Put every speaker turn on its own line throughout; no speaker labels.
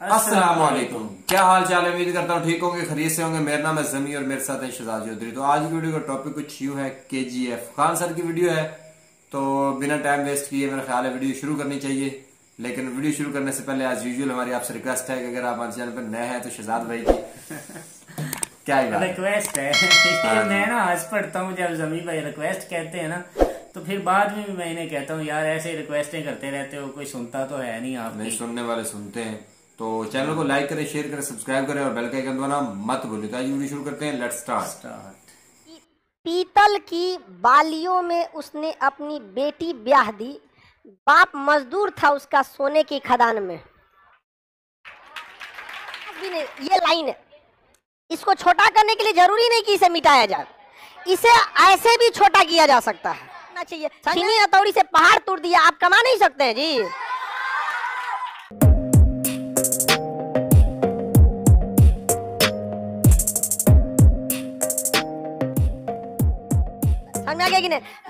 अस्सलाम वालेकुम। क्या हाल चाल है? उम्मीद करता हूँ ठीक होंगे, खरीद से होंगे। मेरा नाम है जमी और मेरे साथ है शहजाद चौधरी। तो आज की वीडियो का टॉपिक कुछ यूं है, KGF खान सर की वीडियो है। तो बिना टाइम वेस्ट किए मेरा ख्याल है वीडियो शुरू करनी चाहिए। लेकिन वीडियो शुरू करने से पहले आज यूजुअल हमारी आपसे रिक्वेस्ट है कि अगर आप हमारे चैनल पर नए हैं तो शहजाद भाई की क्या
रिक्वेस्ट है। मैं ना हंस पड़ता हूँ जब जमी भाई रिक्वेस्ट कहते हैं ना, तो फिर बाद में मैं इन्हें कहता हूँ यार ऐसे रिक्वेस्टें करते रहते हो, कोई सुनता तो है नहीं। आप
नहीं, सुनने वाले सुनते हैं। तो चैनल को लाइक करें, शेयर करें, सब्सक्राइब करें और बेल का आइकन दबाना मत भूलिए। तो आज वीडियो शुरू करते हैं। Let's start.
पीतल की बालियों में उसने अपनी बेटी ब्याह दी, बाप मजदूर था उसका सोने की खदान में। ये लाइन है, इसको छोटा करने के लिए जरूरी नहीं कि इसे मिटाया जाए, इसे ऐसे भी छोटा किया जा सकता है ना। चाहिए छीनी हथौड़ी से पहाड़ तोड़ दिया, आप कमा नहीं सकते हैं जी।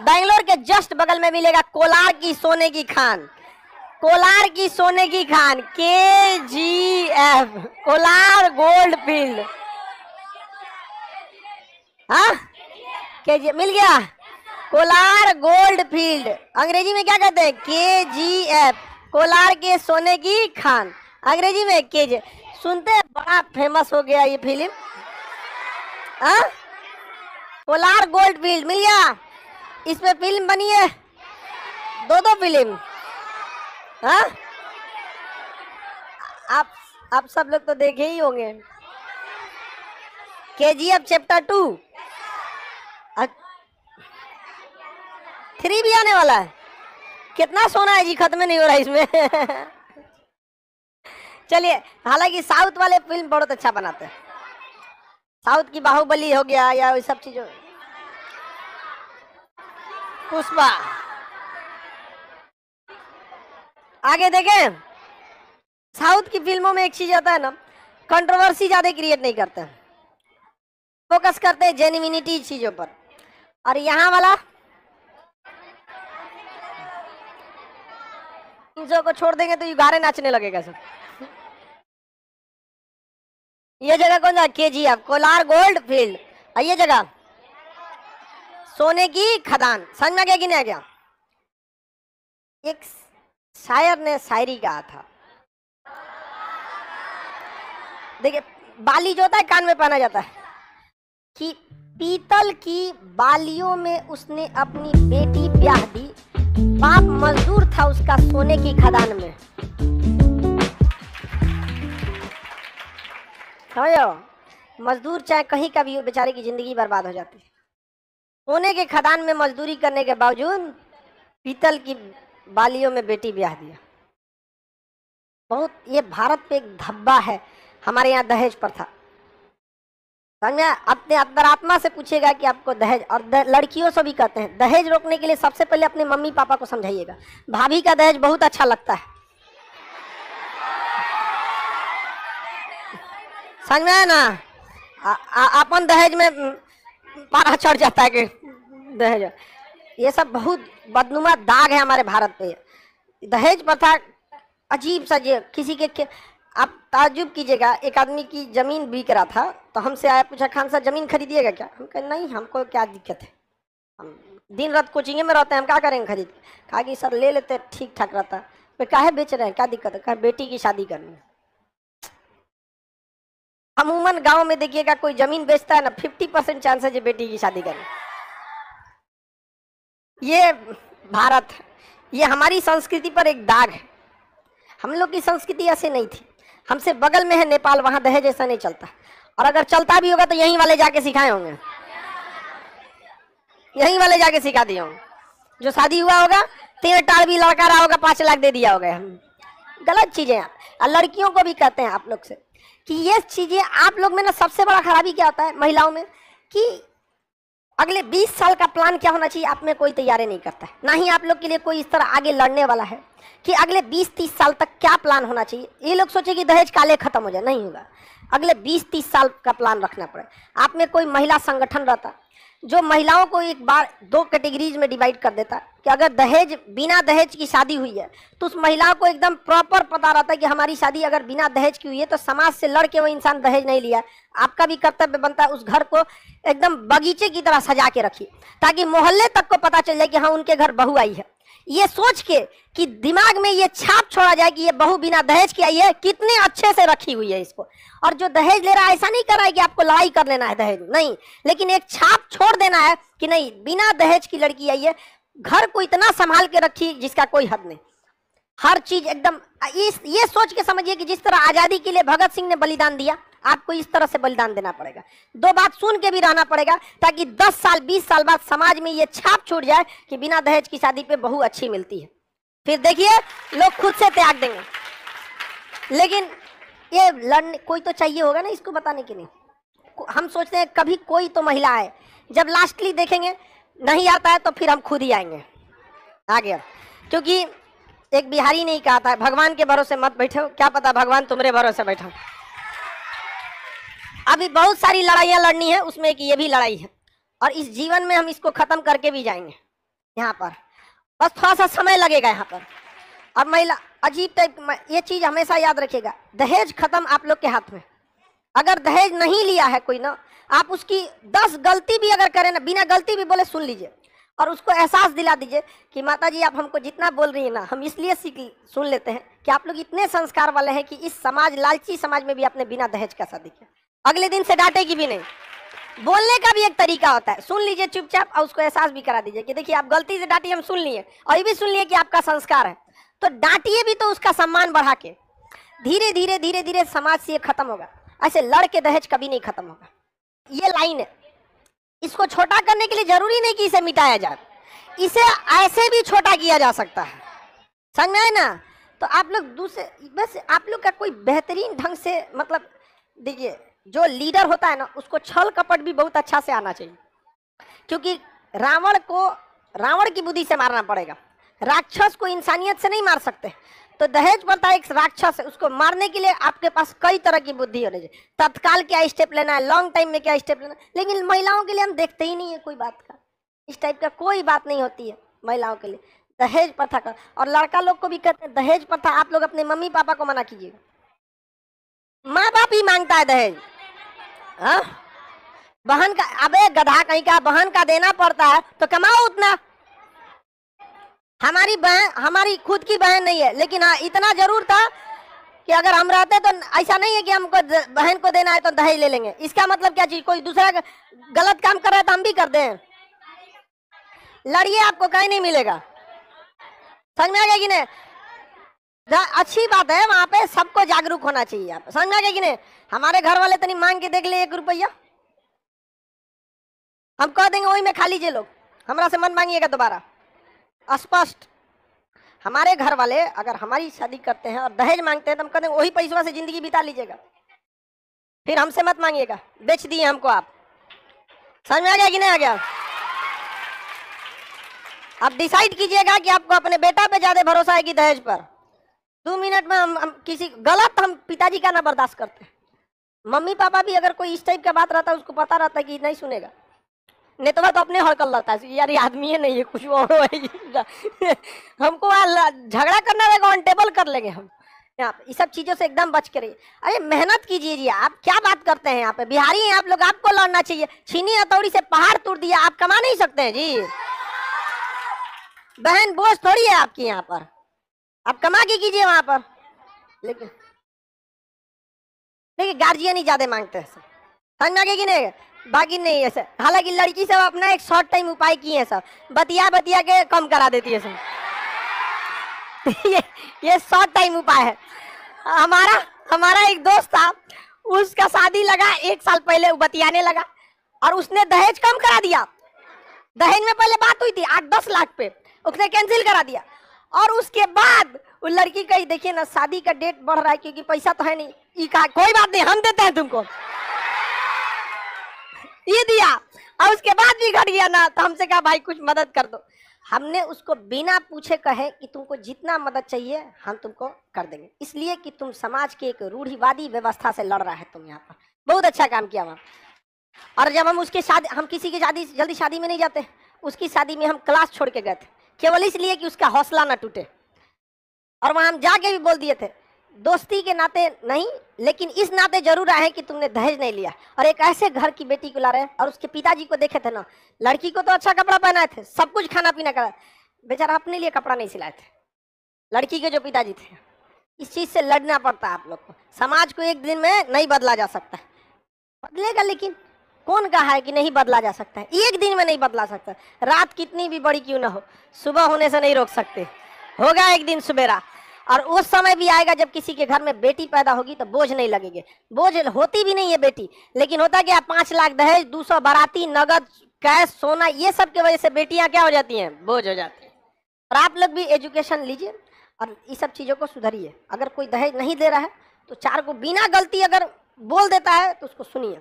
बैंगलोर के जस्ट बगल में मिलेगा कोलार की सोने की खान। कोलार की सोने की Khan KGF, Kolar gold field. हाँ, KGF मिल गया। कोलार गोल्ड फील्ड अंग्रेजी में क्या कहते हैं? KGF, कोलार के सोने की खान। अंग्रेजी में KGF सुनते हैं, बड़ा फेमस हो गया ये फिल्म। हाँ, कोलार गोल्ड फील्ड मिल गया। इसमें फिल्म बनी है, दो फिल्म। हाँ, आप सब लोग तो देखे ही होंगे। KGF चैप्टर 2, 3 भी आने वाला है। कितना सोना है जी, खत्म नहीं हो रहा इसमें। चलिए, हालांकि साउथ वाले फिल्म बहुत अच्छा बनाते हैं। साउथ की बाहुबली हो गया या वही सब चीजों, पुष्पा। आगे देखें, साउथ की फिल्मों में एक चीज आता है ना, कंट्रोवर्सी ज्यादा क्रिएट नहीं करते हैं, फोकस करते हैं जेन्युइनिटी चीजों पर। और यहाँ वाला इन को छोड़ देंगे तो युगारे नाचने लगेगा सब। ये जगह कौन सा? KGF, Kolar gold field. और ये जगह सोने की खदान। समझ में आ गया कि नहीं आ गया? एक शायर ने शायरी कहा था, देखिए, बाली जो होता है कान में पहना जाता है, कि पीतल की बालियों में उसने अपनी बेटी ब्याह दी, बाप मजदूर था उसका सोने की खदान में। समझो, मजदूर चाहे कहीं का भी हो, बेचारे की जिंदगी बर्बाद हो जाती है। सोने के खदान में मजदूरी करने के बावजूद पीतल की बालियों में बेटी ब्याह दिया। बहुत, ये भारत पे एक धब्बा है। हमारे यहाँ दहेज प्रथा, समझ, अपने अंतरात्मा से पूछेगा कि आपको दहेज, और लड़कियों से भी कहते हैं दहेज रोकने के लिए सबसे पहले अपने मम्मी पापा को समझाइएगा। भाभी का दहेज बहुत अच्छा लगता है, समझ में है ना? अपन दहेज में पारा चढ़ जाता है कि दहेज, ये सब बहुत बदनुमा दाग है हमारे भारत पे। दहेज प्रथा अजीब सा, किसी के आप ताज्जुब कीजिएगा, एक आदमी की जमीन बिक रहा था तो हमसे आया, पूछा खान साहब जमीन खरीदिएगा क्या? हम कहे नहीं, हमको क्या दिक्कत है, हम दिन रात कोचिंग में रहते हैं, हम क्या करेंगे खरीद। कहा कि सर ले लेते, ठीक ठाक रहता। फिर काहे बेच रहे हैं, क्या दिक्कत है? कहा बेटी की शादी करनी है। अमूमन गांव में देखिएगा कोई जमीन बेचता है ना, 50% चांस है बेटी की शादी करनी। ये भारत, ये हमारी संस्कृति पर एक दाग है। हम लोग की संस्कृति ऐसे नहीं थी। हमसे बगल में है नेपाल, वहां दहेज ऐसा नहीं चलता, और अगर चलता भी होगा तो यहीं वाले जाके सिखाए होंगे, यहीं वाले जाके सिखा दिए होंगे। जो शादी हुआ होगा, 3 टार भी लड़का रहा होगा, 5 लाख दे दिया होगा। गलत चीजें। और लड़कियों को भी कहते हैं आप लोग से कि ये चीजें आप लोग में ना, सबसे बड़ा खराबी क्या होता है महिलाओं में, कि अगले 20 साल का प्लान क्या होना चाहिए, आप में कोई तैयारी नहीं करता है। ना ही आप लोग के लिए कोई इस तरह आगे लड़ने वाला है कि अगले 20-30 साल तक क्या प्लान होना चाहिए। ये लोग सोचे कि दहेज काले खत्म हो जाए, नहीं होगा। अगले 20-30 साल का प्लान रखना पड़े। आप में कोई महिला संगठन रहता, जो महिलाओं को एक बार 2 कैटेगरीज में डिवाइड कर देता है कि अगर दहेज, बिना दहेज की शादी हुई है तो उस महिला को एकदम प्रॉपर पता रहता है कि हमारी शादी अगर बिना दहेज की हुई है तो समाज से लड़ के वो इंसान दहेज नहीं लिया। आपका भी कर्तव्य बनता है उस घर को एकदम बगीचे की तरह सजा के रखिए, ताकि मोहल्ले तक को पता चल जाए कि हाँ उनके घर बहू आई है। ये सोच के कि दिमाग में ये छाप छोड़ा जाए कि ये बहू बिना दहेज की आई है, कितने अच्छे से रखी हुई है इसको। और जो दहेज ले रहा है ऐसा नहीं कर रहा है कि आपको लड़ाई कर लेना है दहेज, नहीं, लेकिन एक छाप छोड़ देना है कि नहीं बिना दहेज की लड़की आई है, घर को इतना संभाल के रखी जिसका कोई हद नहीं। हर चीज एकदम ये सोच के समझिए कि जिस तरह आजादी के लिए भगत सिंह ने बलिदान दिया, आपको इस तरह से बलिदान देना पड़ेगा। 2 बात सुन के भी रहना पड़ेगा, ताकि 10 साल 20 साल बाद समाज में ये छाप छूट जाए कि बिना दहेज की शादी पे बहू अच्छी मिलती है। फिर देखिए लोग खुद से त्याग देंगे। लेकिन ये लड़ने कोई तो चाहिए होगा ना इसको बताने के लिए। हम सोचते हैं कभी कोई तो महिला आए, जब लास्टली देखेंगे नहीं आता है तो फिर हम खुद ही आएंगे। आ गया, क्योंकि एक बिहारी ने कहा था भगवान के भरोसे मत बैठो, क्या पता भगवान तुम्हारे भरोसे बैठा। अभी बहुत सारी लड़ाइयां लड़नी है, उसमें एक ये भी लड़ाई है, और इस जीवन में हम इसको खत्म करके भी जाएंगे। यहाँ पर बस थोड़ा सा समय लगेगा यहाँ पर। और महिला अजीब टाइप, ये चीज हमेशा याद रखिएगा, दहेज खत्म आप लोग के हाथ में। अगर दहेज नहीं लिया है कोई ना, आप उसकी 10 गलती भी अगर करें ना, बिना गलती भी बोले सुन लीजिए और उसको एहसास दिला दीजिए कि माता जी आप हमको जितना बोल रही है ना, हम इसलिए सुन लेते हैं कि आप लोग इतने संस्कार वाले हैं कि इस समाज, लालची समाज में भी आपने बिना दहेज का शादी किया। अगले दिन से डांटेगी भी नहीं। बोलने का भी एक तरीका होता है, सुन लीजिए चुपचाप और उसको एहसास भी करा दीजिए कि देखिए आप गलती से डांटी, हम सुन लिए, और ये भी सुन लिए कि आपका संस्कार है, तो डांटिए भी तो उसका सम्मान बढ़ा के। धीरे धीरे धीरे धीरे समाज से ये खत्म होगा। ऐसे लड़ के दहेज कभी नहीं खत्म होगा। ये लाइन है, इसको छोटा करने के लिए जरूरी नहीं कि इसे मिटाया जाए, इसे ऐसे भी छोटा किया जा सकता है। समझ में आए ना? तो आप लोग दूसरे, बस आप लोग का कोई बेहतरीन ढंग से, मतलब देखिए जो लीडर होता है ना, उसको छल कपट भी बहुत अच्छा से आना चाहिए, क्योंकि रावण को रावण की बुद्धि से मारना पड़ेगा, राक्षस को इंसानियत से नहीं मार सकते। तो दहेज प्रथा एक राक्षस है, उसको मारने के लिए आपके पास कई तरह की बुद्धि होनी चाहिए। तत्काल क्या स्टेप लेना है, लॉन्ग टाइम में क्या स्टेप लेना है, लेकिन महिलाओं के लिए हम देखते ही नहीं है कोई बात का, इस टाइप का कोई बात नहीं होती है महिलाओं के लिए दहेज प्रथा का। और लड़का लोग को भी कहते हैं दहेज प्रथा आप लोग अपने मम्मी पापा को मना कीजिएगा, माँ बाप ही मांगता है दहेज। हाँ, बहन का, अबे गधा कहीं का, बहन का देना पड़ता है तो कमाओ उतना। हमारी बहन, हमारी खुद की बहन नहीं है, लेकिन हाँ इतना जरूर था कि अगर हम रहते तो ऐसा नहीं है कि हमको बहन को देना है तो दहेज ले लेंगे। इसका मतलब क्या चीज, कोई दूसरा गलत काम कर रहा है तो हम भी कर दें। लड़िए, आपको कहीं नहीं मिलेगा। समझ में आ गया कि नहीं? अच्छी बात है, वहां पे सबको जागरूक होना चाहिए। आप समझ में आ गया कि नहीं? हमारे घर वाले तो नहीं मांग के देख ले 1 रुपया, हम कह देंगे वही में खा लीजिए, लोग हमारा से मत मांगिएगा दोबारा। स्पष्ट, हमारे घर वाले अगर हमारी शादी करते हैं और दहेज मांगते हैं तो हम कहते हैं वही पैसों से जिंदगी बिता लीजिएगा, फिर हमसे मत मांगिएगा, बेच दिए हमको आप। समझ में आ गया कि नहीं आ गया? आप डिसाइड कीजिएगा कि आपको अपने बेटा पे ज्यादा भरोसा है कि दहेज पर। 2 मिनट में हम किसी गलत, हम पिताजी का ना बर्दाश्त करते हैं। मम्मी पापा भी अगर कोई इस टाइप का बात रहता है, उसको पता रहता है कि नहीं सुनेगा, नहीं तो अपने हड़कल रहता है यार, ये आदमी है नहीं है कुछ और है। हमको झगड़ा करना रहेगा, ऑन टेबल कर लेंगे हम। यहाँ पे इस सब चीजों से एकदम बच के रहिए। अरे मेहनत कीजिए जी, आप क्या बात करते हैं? यहाँ पे बिहारी हैं आप लोग, आपको लड़ना चाहिए। छीनी हथौड़ी से पहाड़ तोड़ दिया, आप कमा नहीं सकते हैं जी। बहन बोझ थोड़ी है आपकी, यहाँ पर आप कमा के कीजिए वहां पर। लेकिन गार्जियन ही ज्यादा मांगते हैं, समझ में आ गया कि नहीं? बाकी नहीं है सर। हालांकि लड़की सब अपना एक शॉर्ट टाइम उपाय किए हैं सब, बतिया बतिया के कम करा देती है सब। ये शॉर्ट टाइम उपाय है। हमारा एक दोस्त था, उसका शादी लगा 1 साल पहले, वो बतियाने लगा और उसने दहेज कम करा दिया। दहेज में पहले बात हुई थी 8-10 लाख पे, उसने कैंसिल करा दिया। और उसके बाद वो लड़की कही देखिए ना, शादी का डेट बढ़ रहा है क्योंकि पैसा तो है नहीं। ये कहा कोई बात नहीं, हम देते हैं तुमको, ये दिया। और उसके बाद भी घट गया ना, तो हमसे कहा भाई कुछ मदद कर दो। हमने उसको बिना पूछे कहे कि तुमको जितना मदद चाहिए हम तुमको कर देंगे, इसलिए कि तुम समाज के एक रूढ़िवादी व्यवस्था से लड़ रहा है तुम। यहाँ पर बहुत अच्छा काम किया वहां। और जब हम उसके शादी, हम किसी की शादी जल्दी शादी में नहीं जाते, उसकी शादी में हम क्लास छोड़ के गए थे केवल इसलिए कि उसका हौसला ना टूटे। और वहां हम जाके भी बोल दिए थे दोस्ती के नाते नहीं, लेकिन इस नाते जरूर आए कि तुमने दहेज नहीं लिया। और एक ऐसे घर की बेटी को ला रहे हैं, और उसके पिताजी को देखे थे ना, लड़की को तो अच्छा कपड़ा पहनाए थे, सब कुछ खाना पीना करा, बेचारा अपने लिए कपड़ा नहीं सिलाए थे। लड़की के जो पिताजी थे, इस चीज से लड़ना पड़ता है आप लोग को। समाज को एक दिन में नहीं बदला जा सकता है, बदलेगा, लेकिन कौन कहा है कि नहीं बदला जा सकता है? एक दिन में नहीं बदला सकता। रात कितनी भी बड़ी क्यों ना हो, सुबह होने से नहीं रोक सकते, होगा एक दिन सवेरा। और उस समय भी आएगा जब किसी के घर में बेटी पैदा होगी तो बोझ नहीं लगेंगे। बोझ होती भी नहीं है बेटी, लेकिन होता क्या, 5 लाख दहेज, 200 बाराती, नगद, कैश, सोना, ये सब की वजह से बेटियां क्या हो जाती हैं, बोझ हो जाती हैं। और आप लोग भी एजुकेशन लीजिए और इस सब चीज़ों को सुधरिए। अगर कोई दहेज नहीं दे रहा है तो 4 को बिना गलती अगर बोल देता है तो उसको सुनिए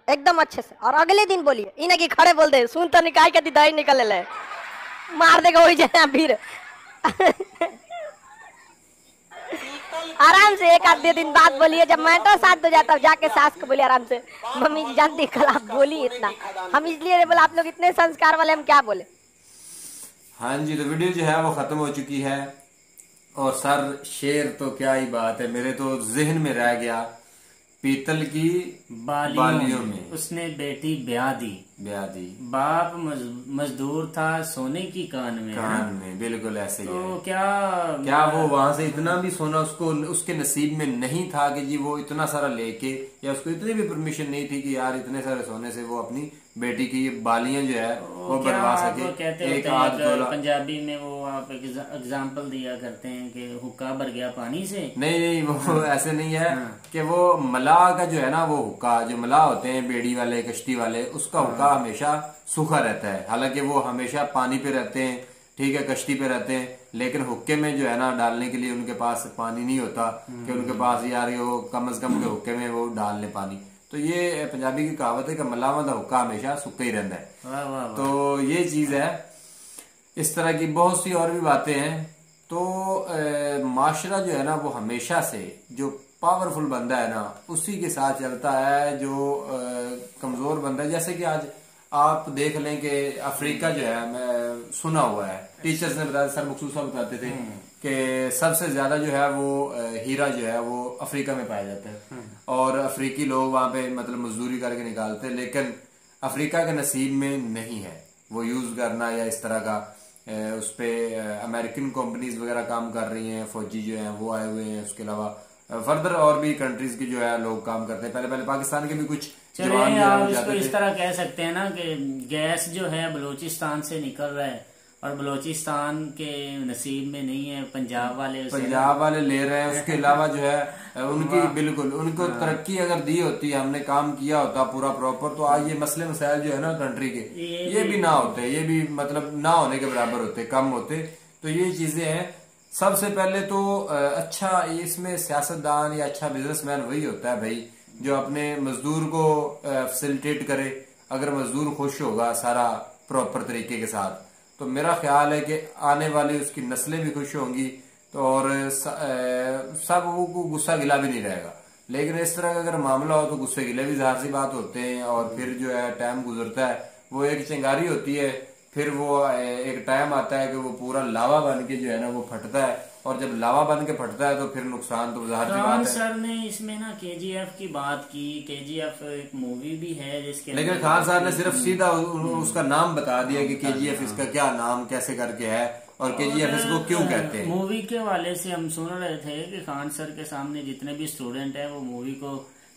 एकदम अच्छे से, और अगले दिन बोलिए, इन्हें कि खड़े बोल दे, सुन तो निकाय के दहेज निकल ले, मार देगा वही जाए फिर। आराम से 1-2 दिन बाद बोलिए, जब मैटर साथ हो जाता है जाके सास को बोलिए आराम से, मम्मी जी जानती कल आप बोली इतना, हम इसलिए बोला आप लोग इतने संस्कार वाले, हम क्या बोले।
हाँ जी, तो वीडियो जो है वो खत्म हो चुकी है। और सर शेर तो क्या ही बात है, मेरे तो जहन में रह गया, पीतल की बालियों में
उसने बेटी ब्याह दी। बाप मजदूर था, सोने की कान में
बिल्कुल ऐसे ही
तो
है।
क्या
वो वहां से इतना भी सोना उसको उसके नसीब में नहीं था कि जी वो इतना सारा लेके, या उसको इतनी भी परमिशन नहीं थी कि यार इतने सारे सोने से वो अपनी बेटी की ये बालियां जो है वो बनवा सके।
कहते एक आध पंजाबी में वो आप एग्जाम्पल दिया करते हैं कि हुक्का भर गया पानी से।
नहीं वो ऐसे नहीं है कि वो मलाह का जो है ना, वो हुक्का जो मलाह होते हैं बेड़ी वाले, कश्ती वाले, उसका हुक्का हमेशा सूखा रहता है। हालांकि वो हमेशा पानी पे रहते हैं, ठीक है, कश्ती पे रहते हैं, लेकिन हुक्के में जो है ना डालने के लिए उनके पास पानी नहीं होता कि उनके पास यार वो कम से कम के हुक्के में वो डाल ले पानी। तो ये पंजाबी की कहावत है कि मलावा दा हुक्का हमेशा सूखा ही रहता है। तो ये चीज है, इस तरह की बहुत सी और भी बातें हैं। तो माशरा जो है ना वो हमेशा से जो पावरफुल बंदा है ना उसी के साथ चलता है, जो कमजोर बंदा है। जैसे कि आज आप देख लें कि अफ्रीका जो है, मैं सुना हुआ है, टीचर्स ने बताया, सर मखसूस साहब बताते थे कि सबसे ज्यादा जो है वो हीरा जो है वो अफ्रीका में पाया जाता है। और अफ्रीकी लोग वहां पे मतलब मजदूरी करके निकालते हैं, लेकिन अफ्रीका के नसीब में नहीं है वो यूज करना या इस तरह का। उस पे अमेरिकन कंपनीज वगैरह काम कर रही हैं, फौजी जो हैं वो आए हुए हैं, उसके अलावा फर्दर और भी कंट्रीज के जो है लोग काम करते हैं। पहले पाकिस्तान के भी कुछ जवान
आप इसको इस तरह कह सकते हैं ना कि गैस जो है बलूचिस्तान से निकल रहा है और बलूचिस्तान के नसीब में नहीं है, पंजाब वाले ले रहे हैं। उसके अलावा जो है उनकी बिल्कुल उनको तरक्की अगर दी होती, हमने काम किया होता पूरा प्रॉपर, तो आज ये मसले मसाइल जो है ना कंट्री के ये भी ना होते, ये भी मतलब ना होने के बराबर होते, कम होते। तो ये चीजें हैं। सबसे पहले तो अच्छा इसमें सियासतदान या अच्छा बिजनेसमैन वही होता है भाई जो अपने मजदूर को फैसिलिटेट करे। अगर मजदूर खुश होगा सारा प्रॉपर तरीके के साथ, तो मेरा ख्याल है कि आने वाली उसकी नस्लें भी खुश होंगी, तो और सब वो गुस्सा गिला भी नहीं रहेगा। लेकिन इस तरह का अगर मामला हो तो गुस्से गिले भी जाहिर सी बात होते हैं। और फिर जो है टाइम गुजरता है, वो एक चिंगारी होती है, फिर वो एक टाइम आता है कि वो पूरा लावा बन के जो है ना वो फटता है। और जब लावा बन के फटता है तो फिर नुकसान तो जाहिर सी बात है। सर ने इसमें ना KGF की बात की, KGF एक मूवी भी है जिसके,
लेकिन खान साहब ने सिर्फ सीधा उसका नाम बता दिया कि KGF इसका क्या नाम कैसे करके है और KGF इसको क्यों कहते हैं।
मूवी के हवाले से हम सुन रहे थे कि खान सर के सामने जितने भी स्टूडेंट हैं वो मूवी को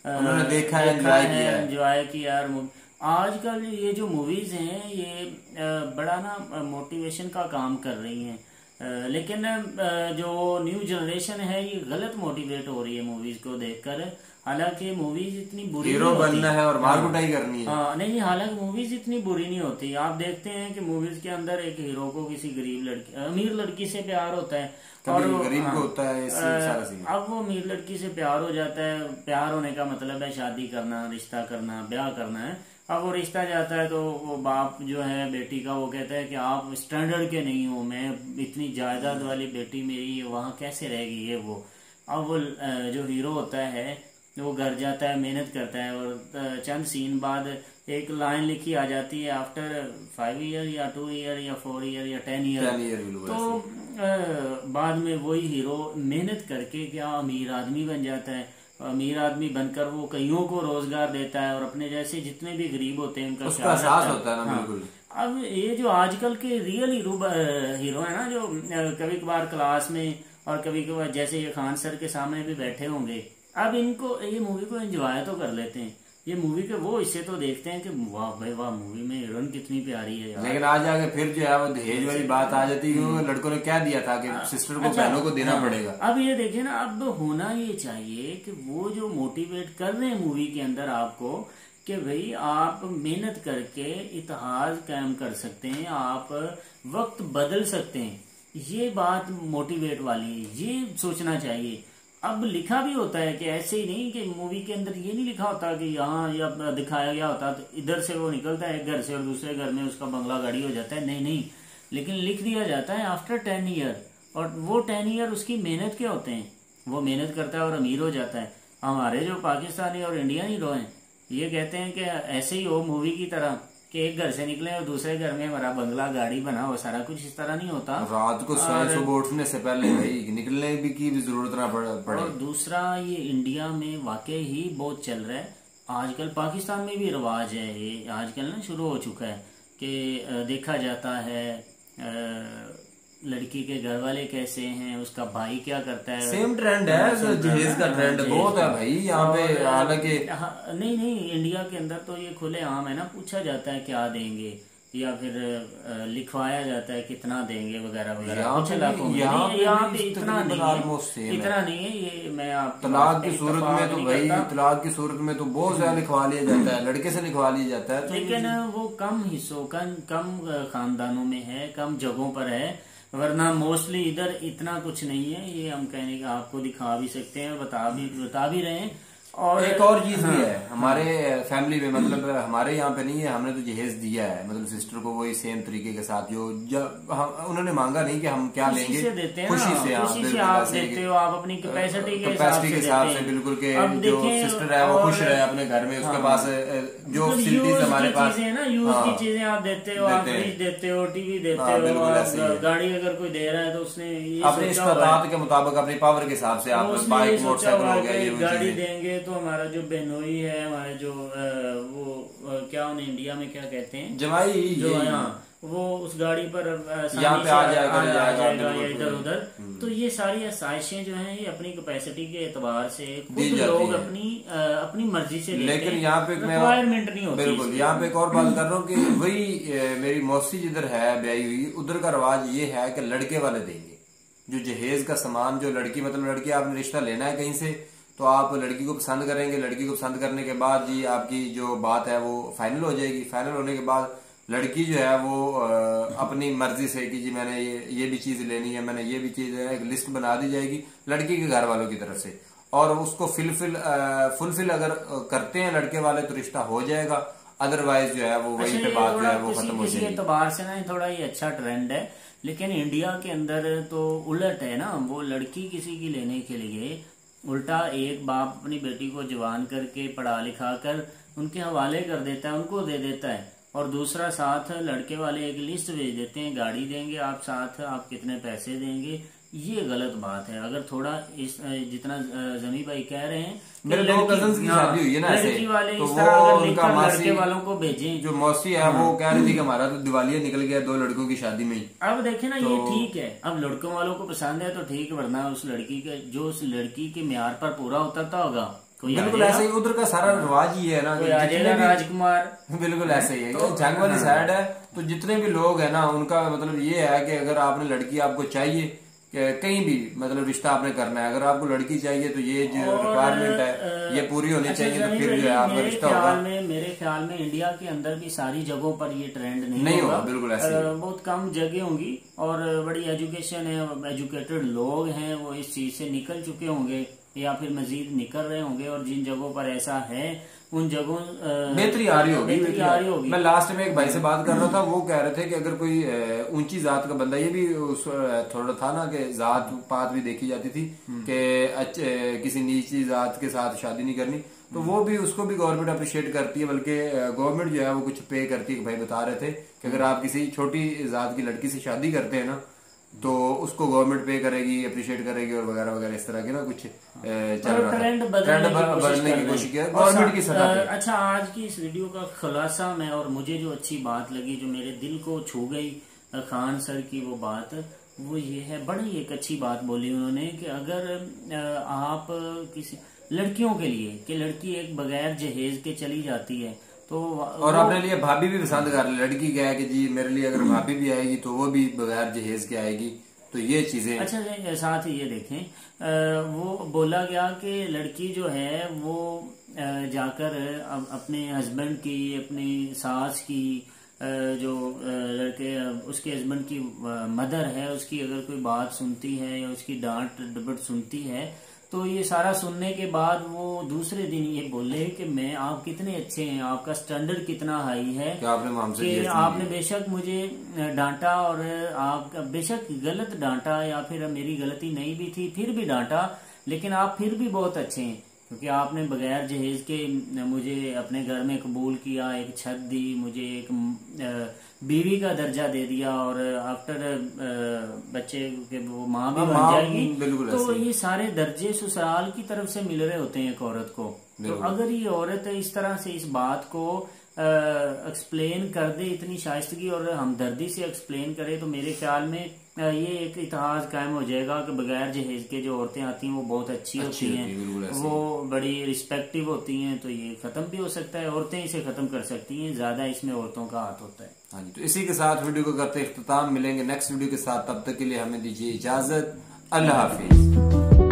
उन्होंने देखा है,
एंजॉय किया। आजकल ये जो मूवीज हैं ये बड़ा ना मोटिवेशन का काम कर रही हैं, लेकिन जो न्यू जनरेशन है ये गलत मोटिवेट हो रही है मूवीज को देखकर। हालांकि मूवीज इतनी बुरी
हीरो बनना है और मार कुटाई करनी है।
हाँ नहीं, हालांकि मूवीज इतनी बुरी नहीं होती। आप देखते हैं कि मूवीज के अंदर एक हीरो को किसी गरीब लड़की, अमीर लड़की से प्यार होता है और
गरीब को होता है सारा सीन।
अब वो अमीर लड़की से प्यार हो जाता है। प्यार होने का मतलब है शादी करना, रिश्ता करना, ब्याह करना है। अब वो रिश्ता जाता है तो वो बाप जो है बेटी का वो कहता है कि आप स्टैंडर्ड के नहीं हो, मैं इतनी जायदाद वाली बेटी मेरी वहाँ कैसे रहेगी ये वो। अब वो जो हीरो होता है वो घर जाता है, मेहनत करता है और चंद सीन बाद एक लाइन लिखी आ जाती है आफ्टर 5 ईयर या 2 ईयर या 4 ईयर या 10 ईयर। तो बाद में वही हीरो मेहनत करके क्या अमीर आदमी बन जाता है। अमीर आदमी बनकर वो कईयों को रोजगार देता है और अपने जैसे जितने भी गरीब होते हैं उनका
उसका एहसास होता है ना। बिल्कुल।
अब ये जो आजकल के रियल हीरो है ना, जो कभी कभार क्लास में और कभी कभार जैसे ये खान सर के सामने भी बैठे होंगे, अब इनको ये मूवी को एंजॉय तो कर लेते हैं, ये मूवी के वो हिस्से तो देखते हैं कि वाह भाई वाह मूवी में हीरोइन कितनी प्यारी है यार।
लेकिन आज आगे फिर जो है वो दहेज वाली बात आ जाती है। लड़कों ने क्या दिया था कि सिस्टर को बहनों को देना पड़ेगा।
अब ये देखिए ना, अब होना ये चाहिए कि वो जो मोटिवेट कर रहे हैं मूवी के अंदर आपको कि भाई आप मेहनत करके इतिहास कायम कर सकते हैं, आप वक्त बदल सकते हैं, ये बात मोटिवेट वाली है, ये सोचना चाहिए। अब लिखा भी होता है कि ऐसे ही नहीं कि मूवी के अंदर ये नहीं लिखा होता कि यहाँ या दिखाया गया होता तो इधर से वो निकलता है एक घर से और दूसरे घर में उसका बंगला गाड़ी हो जाता है, नहीं, लेकिन लिख दिया जाता है आफ्टर 10 ईयर, और वो 10 ईयर उसकी मेहनत के होते हैं, वो मेहनत करता है और अमीर हो जाता है। हमारे जो पाकिस्तानी और इंडियन हीरो हैं ये कहते हैं कि ऐसे ही हो मूवी की तरह कि एक घर से निकले और दूसरे घर में हमारा बंगला गाड़ी बना हो, सारा कुछ इस तरह नहीं होता।
रात को सुबह उठने से पहले भाई निकलने की भी जरूरत ना पड़े।
और दूसरा ये इंडिया में वाकई ही बहुत चल रहा है आजकल, पाकिस्तान में भी रिवाज है ये आजकल ना शुरू हो चुका है कि देखा जाता है लड़की के घर वाले कैसे हैं, उसका भाई क्या करता है।
सेम ट्रेंड है, जहेज का ट्रेंड बहुत है भाई यहाँ पे। हालांकि
नहीं, इंडिया के अंदर तो ये खुले आम है ना, पूछा जाता है क्या देंगे या फिर लिखवाया जाता है कितना देंगे वगैरह वगैरह। यहाँ पे इतना नहीं है ये। मैं आप
तलाक की सूरत में तो भाई तलाक की सूरत में तो बहुत ज्यादा लिखवा लिया जाता है, लड़के से लिखवा लिया जाता है।
लेकिन वो कम हिस्सों कम खानदानों में है, कम जगहों पर है, वरना मोस्टली इधर इतना कुछ नहीं है। ये हम कहने का आपको दिखा भी सकते हैं, बता भी रहे हैं। और
एक और चीज भी है हमारे फैमिली में, मतलब हमारे यहाँ पे नहीं है, हमने तो जहेज दिया है, मतलब सिस्टर को वही सेम तरीके के साथ जो उन्होंने मांगा नहीं कि हम क्या लेंगे,
खुशी से देते हैं,
खुशी से
आप देते हो, आप अपनी कैपेसिटी के हिसाब से
बिल्कुल के जो सिस्टर है वो खुश रहे अपने घर में, उसके पास जो फैसिलिटीज हमारे पास
है ना, यूज की चीजें आप देते हो, आप फ्रिज देते हो, टीवी देते हो, गाड़ी अगर कोई दे रहा है तो उसने
अपने इस्तेमाल के मुताबिक अपनी पावर के हिसाब से आप बाइक मोटरसाइकिल हो गया, ये
गाड़ी देंगे तो हमारा जो बहनोई है, हमारे जो वो क्या उन्हें इंडिया में क्या कहते हैं,
जमाई,
जो यहाँ वो उस गाड़ी पर
यहाँ पे आ जाएगा
या इधर उधर। तो ये सारी आसाइशें जो हैं ये अपनी कैपेसिटी के एतबार से खुद लोग अपनी मर्जी से लेते हैं,
लेकिन यहाँ पे
रिक्वायरमेंट नहीं होती।
बिल्कुल। यहाँ पे एक और बात कर रहा हूँ कि वही मेरी मौसी जिधर है ब्याई हुई, उधर का रवाज ये है कि लड़के वाले देंगे जो जहेज का सामान, जो लड़की मतलब लड़की आपने रिश्ता लेना है कहीं से तो आप लड़की को पसंद करेंगे, लड़की को पसंद करने के बाद जी आपकी जो बात है वो फाइनल हो जाएगी। फाइनल होने के बाद लड़की जो है वो अपनी मर्जी से कि जी मैंने ये भी चीज लेनी है, मैंने ये भी चीज है, एक लिस्ट बना दी जाएगी लड़की के घर वालों की तरफ से, और उसको फुलफिल अगर करते हैं लड़के वाले तो रिश्ता हो जाएगा, अदरवाइज जो है वो वहीं पे बात जो है वो खत्म हो जाएगी।
किसी एतबार से ना थोड़ा ये अच्छा ट्रेंड है, लेकिन इंडिया के अंदर तो उलट है ना, वो लड़की किसी की लेने के लिए उल्टा एक बाप अपनी बेटी को जवान करके पढ़ा लिखा कर उनके हवाले कर देता है, उनको दे देता है, और दूसरा साथ लड़के वाले एक लिस्ट भेज देते हैं, गाड़ी देंगे आप, साथ आप कितने पैसे देंगे। ये गलत बात है। अगर थोड़ा इस जितना जमी भाई कह रहे हैं,
मेरे दो कजन्स की शादी हुई है ना ऐसे,
लड़की वाले
तो
इस तरह अगर
उनका
लड़के वालों को भेजें।
जो मौसी है वो कह रही थी कि हमारा तो दिवालिया निकल गया 2 लड़कों की शादी में ही।
अब देखे ना ये ठीक है, अब लड़कों वालों को पसंद है तो ठीक, वरना उस लड़की के जो उस लड़की के म्यार पर पूरा उतरता होगा
बिल्कुल ऐसे ही उधर का सारा रिवाज ही है ना,
राजकुमार
बिल्कुल ऐसे ही है। जंग वाली साइड है तो जितने भी लोग है ना उनका मतलब ये है कि अगर आपने लड़की आपको चाहिए कहीं भी मतलब रिश्ता आपने करना है, अगर आपको लड़की चाहिए तो ये जो रिक्वायरमेंट है ये पूरी होनी चाहिए, तो फिर जो है आपका रिश्ता होगा।
मेरे ख्याल में इंडिया के अंदर भी सारी जगहों पर ये ट्रेंड
नहीं होगा, बिल्कुल ऐसे
बहुत कम जगह होंगी और बड़ी एजुकेशन है, एजुकेटेड लोग हैं, वो इस चीज से निकल चुके होंगे या फिर मजीद निकल रहे होंगे, और जिन जगहों पर ऐसा है उन जगहों
बेहतरी आ रही होगी। मैं लास्ट में एक भाई से बात कर रहा था, वो कह रहे थे कि अगर कोई ऊंची जात का बंदा, ये भी थोड़ा था ना कि जात पात भी देखी जाती थी कि किसी नीची जात के साथ शादी नहीं करनी, तो वो भी उसको भी गवर्नमेंट अप्रिशिएट करती है, बल्कि गवर्नमेंट जो है वो कुछ पे करती है। भाई बता रहे थे कि अगर आप किसी छोटी जात की लड़की से शादी करते हैं ना, तो उसको गवर्नमेंट पे करेगी, अप्रिशिएट करेगी और वगैरह वगैरह, इस तरह के ना कुछ
ट्रेंड बदलने की कोशिश
किया गवर्नमेंट की सतह पे।
अच्छा, आज की इस वीडियो का खुलासा मैं, और मुझे जो अच्छी बात लगी, जो मेरे दिल को छू गई खान सर की वो बात, वो ये है, बड़ी एक अच्छी बात बोली उन्होंने कि अगर आप किसी लड़कियों के लिए कि लड़की एक बगैर जहेज के चली जाती है तो,
और अपने लिए भाभी भी पसंद कर लड़की क्या है कि जी मेरे लिए अगर भाभी भी आएगी तो वो भी बगैर जहेज के आएगी, तो ये चीजें।
अच्छा, साथ ही ये देखें, वो बोला गया कि लड़की जो है वो जाकर अपने हस्बैंड की, अपनी सास की, जो लड़के उसके हस्बैंड की मदर है, उसकी अगर कोई बात सुनती है या उसकी डांट डपट सुनती है, तो ये सारा सुनने के बाद वो दूसरे दिन ये बोले कि मैं, आप कितने अच्छे हैं, आपका स्टैंडर्ड कितना हाई है कि आपने बेशक मुझे डांटा, और आप बेशक गलत डांटा या फिर मेरी गलती नहीं भी थी फिर भी डांटा, लेकिन आप फिर भी बहुत अच्छे हैं, क्योंकि आपने बगैर जहेज के मुझे अपने घर में कबूल किया, एक छत दी, मुझे एक बीवी का दर्जा दे दिया, और आफ्टर बच्चे के वो माँ भी बन जाएगी। तो ये सारे दर्जे ससुराल की तरफ से मिल रहे होते हैं एक औरत को। तो अगर ये औरत इस तरह से इस बात को एक्सप्लेन कर दे इतनी शाइस्तगी और हमदर्दी से एक्सप्लेन करे, तो मेरे ख्याल में ये एक इतिहास कायम हो जाएगा कि बगैर जहेज के जो औरतें आती हैं वो बहुत अच्छी होती हैं, वो बड़ी रिस्पेक्टिव होती हैं। तो ये खत्म भी हो सकता है, औरतें इसे खत्म कर सकती हैं, ज्यादा इसमें औरतों का हाथ होता है।
हाँ जी, तो इसी के साथ वीडियो को करते इख्तिताम, मिलेंगे नेक्स्ट वीडियो के साथ, तब तक के लिए हमें दीजिए इजाजत, अल्लाह हाफिज।